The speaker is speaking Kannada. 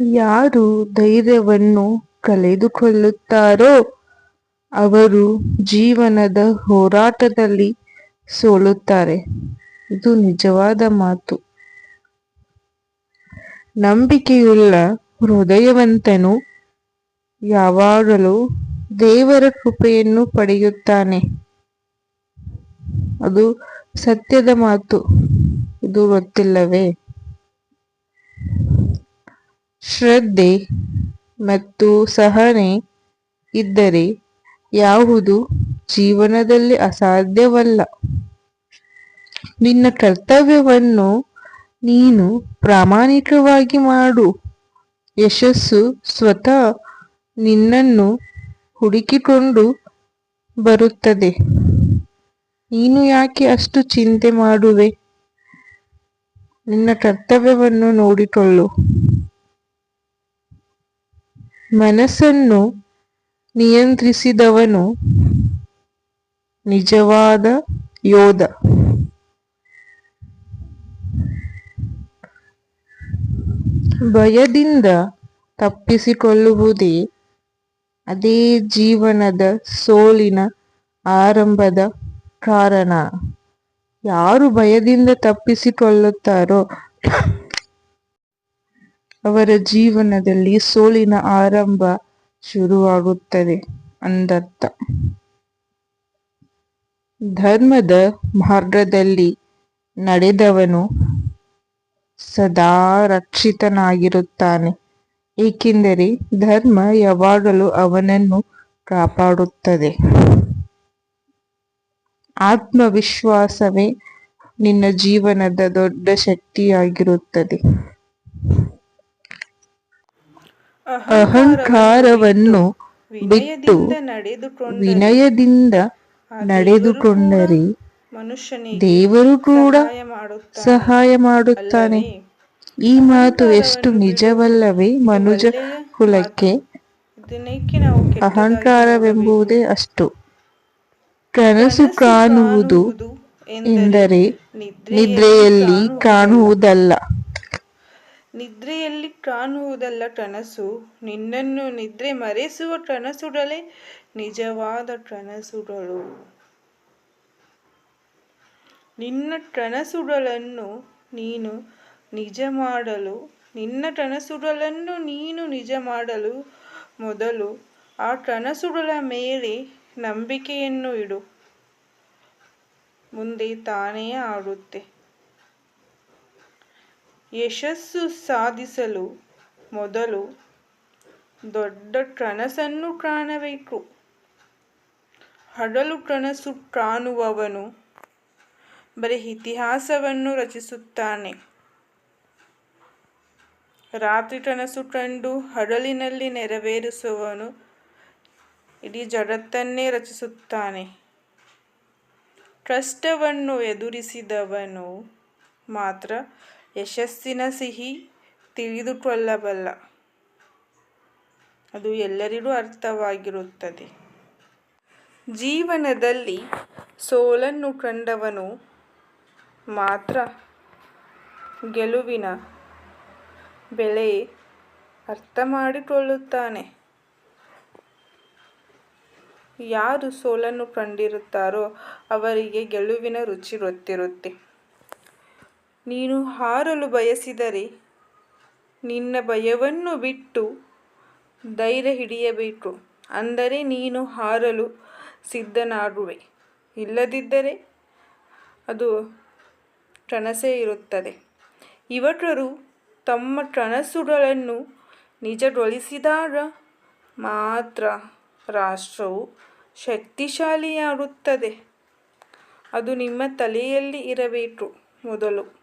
ಯಾರು ಧೈರ್ಯವನ್ನು ಕಳೆದುಕೊಳ್ಳುತ್ತಾರೋ ಅವರು ಜೀವನದ ಹೋರಾಟದಲ್ಲಿ ಸೋಲುತ್ತಾರೆ. ಇದು ನಿಜವಾದ ಮಾತು. ನಂಬಿಕೆಯುಳ್ಳ ಹೃದಯವಂತನು ಯಾವಾಗಲೂ ದೇವರ ಕೃಪೆಯನ್ನು ಪಡೆಯುತ್ತಾನೆ. ಅದು ಸತ್ಯದ ಮಾತು. ಇದು ಗೊತ್ತಿಲ್ಲವೇ? ಶ್ರದ್ಧೆ ಮತ್ತು ಸಹನೆ ಇದ್ದರೆ ಯಾವುದು ಜೀವನದಲ್ಲಿ ಅಸಾಧ್ಯವಲ್ಲ. ನಿನ್ನ ಕರ್ತವ್ಯವನ್ನು ನೀನು ಪ್ರಾಮಾಣಿಕವಾಗಿ ಮಾಡು. ಯಶಸ್ಸು ಸ್ವತಃ ನಿನ್ನನ್ನು ಹುಡುಕಿಕೊಂಡು ಬರುತ್ತದೆ. ನೀನು ಯಾಕೆ ಅಷ್ಟು ಚಿಂತೆ ಮಾಡುವೆ? ನಿನ್ನ ಕರ್ತವ್ಯವನ್ನು ನೋಡಿಕೊಳ್ಳು. ಮನಸ್ಸನ್ನು ನಿಯಂತ್ರಿಸಿದವನು ನಿಜವಾದ ಯೋಧ. ಭಯದಿಂದ ತಪ್ಪಿಸಿಕೊಳ್ಳುವುದೇ ಅದೇ ಜೀವನದ ಸೋಲಿನ ಆರಂಭದ ಕಾರಣ. ಯಾರು ಭಯದಿಂದ ತಪ್ಪಿಸಿಕೊಳ್ಳುತ್ತಾರೋ ಅವರ ಜೀವನದಲ್ಲಿ ಸೋಲಿನ ಆರಂಭ ಶುರುವಾಗುತ್ತದೆ ಅಂದರ್ಥ. ಧರ್ಮದ ಮಾರ್ಗದಲ್ಲಿ ನಡೆದವನು ಸದಾ ರಕ್ಷಿತನಾಗಿರುತ್ತಾನೆ, ಏಕೆಂದರೆ ಧರ್ಮ ಯಾವಾಗಲೂ ಅವನನ್ನು ಕಾಪಾಡುತ್ತದೆ. ಆತ್ಮವಿಶ್ವಾಸವೇ ನಿನ್ನ ಜೀವನದ ದೊಡ್ಡ ಶಕ್ತಿಯಾಗಿರುತ್ತದೆ. ಅಹಂಕಾರವನ್ನು ಬಿಟ್ಟು ವಿನಯದಿಂದ ನಡೆದುಕೊಂಡರೆ ದೇವರು ಕೂಡ ಸಹಾಯ ಮಾಡುತ್ತಾನೆ. ಈ ಮಾತು ಎಷ್ಟು ನಿಜವಲ್ಲವೇ? ಮನುಜ ಕುಲಕ್ಕೆ ಅಹಂಕಾರವೆಂಬುದೇ ಅಷ್ಟು. ಕನಸು ಕಾಣುವುದು ಎಂದರೆ ನಿದ್ರೆಯಲ್ಲಿ ಕಾಣುವುದಲ್ಲ. ನಿದ್ರೆಯಲ್ಲಿ ಕಾಣುವುದಲ್ಲ ಕನಸು. ನಿನ್ನನ್ನು ನಿದ್ರೆ ಮರೆಸುವ ಕನಸುಗಳೇ ನಿಜವಾದ ಕನಸುಗಳು. ನಿನ್ನ ಕನಸುಗಳನ್ನು ನೀನು ನಿಜ ಮಾಡಲು ಮೊದಲು ಆ ಕನಸುಗಳ ಮೇಲೆ ನಂಬಿಕೆಯನ್ನು ಇಡು. ಮುಂದೆ ತಾನೇ ಆಗುತ್ತೆ. ಯಶಸ್ಸು ಸಾಧಿಸಲು ಮೊದಲು ದೊಡ್ಡ ಕನಸನ್ನು ಕಾಣಬೇಕು. ಹಗಲು ಕನಸು ಕಾಣುವವನು ಬರೀ ಇತಿಹಾಸವನ್ನು ರಚಿಸುತ್ತಾನೆ. ರಾತ್ರಿ ಕನಸು ಕಂಡು ಹಗಲಿನಲ್ಲಿ ನೆರವೇರಿಸುವವನು ಇಡೀ ಜಗತ್ತನ್ನೇ ರಚಿಸುತ್ತಾನೆ. ಕಷ್ಟವನ್ನು ಎದುರಿಸಿದವನು ಮಾತ್ರ ಯಶಸ್ಸಿನ ಸಿಹಿ ತಿಳಿದುಕೊಳ್ಳಬಲ್ಲ. ಅದು ಎಲ್ಲರಿಗೂ ಅರ್ಥವಾಗಿರುತ್ತದೆ. ಜೀವನದಲ್ಲಿ ಸೋಲನ್ನು ಕಂಡವನು ಮಾತ್ರ ಗೆಲುವಿನ ಬೆಲೆ ಅರ್ಥ ಮಾಡಿಕೊಳ್ಳುತ್ತಾನೆ. ಯಾರು ಸೋಲನ್ನು ಕಂಡಿರುತ್ತಾರೋ ಅವರಿಗೆ ಗೆಲುವಿನ ರುಚಿ ಗೊತ್ತಿರುತ್ತೆ. ನೀನು ಹಾರಲು ಬಯಸಿದರೆ ನಿನ್ನ ಭಯವನ್ನು ಬಿಟ್ಟು ಧೈರ್ಯ ಹಿಡಿಯಬೇಕು. ಅಂದರೆ ನೀನು ಹಾರಲು ಸಿದ್ಧನಾಗುವೆ. ಇಲ್ಲದಿದ್ದರೆ ಅದು ಕನಸೇ ಇರುತ್ತದೆ. ಯುವಕರು ತಮ್ಮ ಕನಸುಗಳನ್ನು ನಿಜಗೊಳಿಸಿದಾಗ ಮಾತ್ರ ರಾಷ್ಟ್ರವು ಶಕ್ತಿಶಾಲಿಯಾಗುತ್ತದೆ. ಅದು ನಿಮ್ಮ ತಲೆಯಲ್ಲಿ ಇರಬೇಕು ಮೊದಲು.